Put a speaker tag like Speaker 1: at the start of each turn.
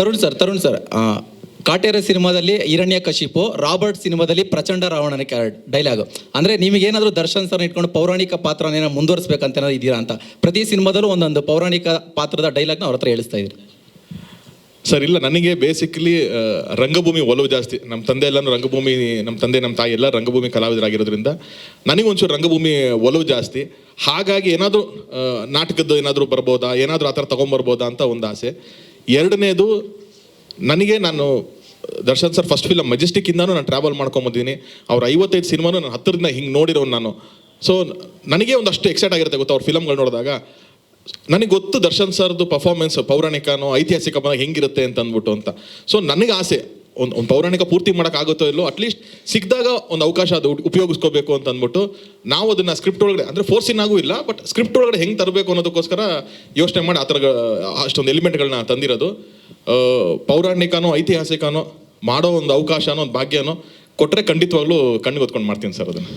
Speaker 1: Tarun sir Kaatera ಸಿನಿಮಾದಲ್ಲಿ Hiranyakashipu, Robert ಸಿನಿಮಾದಲ್ಲಿ ಪ್ರಚಂಡ ರಾವಣನ ಡೈಲಾಗ್. ಅಂದರೆ ನಿಮಗೇನಾದರೂ ದರ್ಶನ್ ಸರ್ನ ಇಟ್ಕೊಂಡು ಪೌರಾಣಿಕ ಪಾತ್ರನ ಮುಂದುವರಿಸ್ಬೇಕಂತ ಏನಾದ್ರು ಇದೀರಾ ಅಂತ? ಪ್ರತಿ ಸಿನಿಮಾದಲ್ಲೂ ಒಂದೊಂದು ಪೌರಾಣಿಕ ಪಾತ್ರದ ಡೈಲಾಗ್ನ ಅವ್ರ ಹತ್ರ ಹೇಳಿಸ್ತಾ ಇದ್ರಿ.
Speaker 2: ಸರ್ ಇಲ್ಲ, ನನಗೆ ಬೇಸಿಕಲಿ ರಂಗಭೂಮಿ ಒಲವು ಜಾಸ್ತಿ. ನಮ್ಮ ತಂದೆ ಎಲ್ಲನೂ ರಂಗಭೂಮಿ, ನಮ್ಮ ತಂದೆ ನಮ್ಮ ತಾಯಿ ಎಲ್ಲ ರಂಗಭೂಮಿ ಕಲಾವಿದರಾಗಿರೋದ್ರಿಂದ ನನಗೊಂಚೂರು ರಂಗಭೂಮಿ ಒಲವು ಜಾಸ್ತಿ. ಹಾಗಾಗಿ ಏನಾದರೂ ನಾಟಕದ್ದು ಏನಾದರೂ ಬರ್ಬೋದಾ, ಏನಾದರೂ ಆ ಥರ ತೊಗೊಂಬರ್ಬೋದಾ ಅಂತ ಒಂದು ಆಸೆ. ಎರಡನೇದು, ನಾನು ದರ್ಶನ್ ಸರ್ ಫಸ್ಟ್ ಫಿಲಮ್ ಮೆಜೆಸ್ಟಿಕ್ಕಿಂದನೂ ನಾನು ಟ್ರಾವೆಲ್ ಮಾಡ್ಕೊಂಬಂದಿದ್ದೀನಿ. ಅವ್ರ 55 ಸಿನಿಮಾನು ನಾನು ಹತ್ತಿರದಿಂದ ಹಿಂಗೆ ನೋಡಿರೋನು ನಾನು. ಸೊ ನನಗೆ ಒಂದಷ್ಟು ಎಕ್ಸೈಟ್ ಆಗಿರುತ್ತೆ ಗೊತ್ತಾ ಅವ್ರ ಫಿಲಮ್ಗಳು ನೋಡಿದಾಗ. ನನಗೆ ಗೊತ್ತು ದರ್ಶನ್ ಸರ್ದು ಪರ್ಫಾರ್ಮೆನ್ಸ್ ಪೌರಾಣಿಕನೋ ಐತಿಹಾಸಿಕ ಬಂದಾಗ ಹೆಂಗಿರುತ್ತೆ ಅಂತ ಅಂದ್ಬಿಟ್ಟು ಅಂತ. ಸೊ ನನಗೆ ಆಸೆ ಒಂದು ಪೌರಾಣಿಕ ಪೂರ್ತಿ ಮಾಡೋಕ್ಕಾಗುತ್ತೋ ಇಲ್ಲೋ, ಅಟ್ಲೀಸ್ಟ್ ಸಿಕ್ಕಿದಾಗ ಒಂದು ಅವಕಾಶ ಅದು ಉಪಯೋಗಿಸ್ಕೋಬೇಕು ಅಂತ ಅಂದ್ಬಿಟ್ಟು ನಾವು ಅದನ್ನು ಸ್ಕ್ರಿಪ್ಟ್ ಒಳಗಡೆ, ಅಂದರೆ ಫೋರ್ಸಿನಾಗೂ ಇಲ್ಲ, ಬಟ್ ಸ್ಕ್ರಿಪ್ಟ್ ಒಳಗಡೆ ಹೆಂಗೆ ತರಬೇಕು ಅನ್ನೋದಕ್ಕೋಸ್ಕರ ಯೋಚನೆ ಮಾಡಿ ಆ ಥರ ಅಷ್ಟೊಂದು ಎಲಿಮೆಂಟ್ಗಳನ್ನ ತಂದಿರೋದು. ಪೌರಾಣಿಕನೋ ಐತಿಹಾಸಿಕನೋ ಮಾಡೋ ಒಂದು ಅವಕಾಶನೋ ಒಂದು ಭಾಗ್ಯನೋ ಕೊಟ್ಟರೆ ಖಂಡಿತವಾಗ್ಲೂ ಕಣ್ಣಿಗೆ ಹೊತ್ಕೊಂಡು ಮಾಡ್ತೀನಿ ಸರ್ ಅದನ್ನು.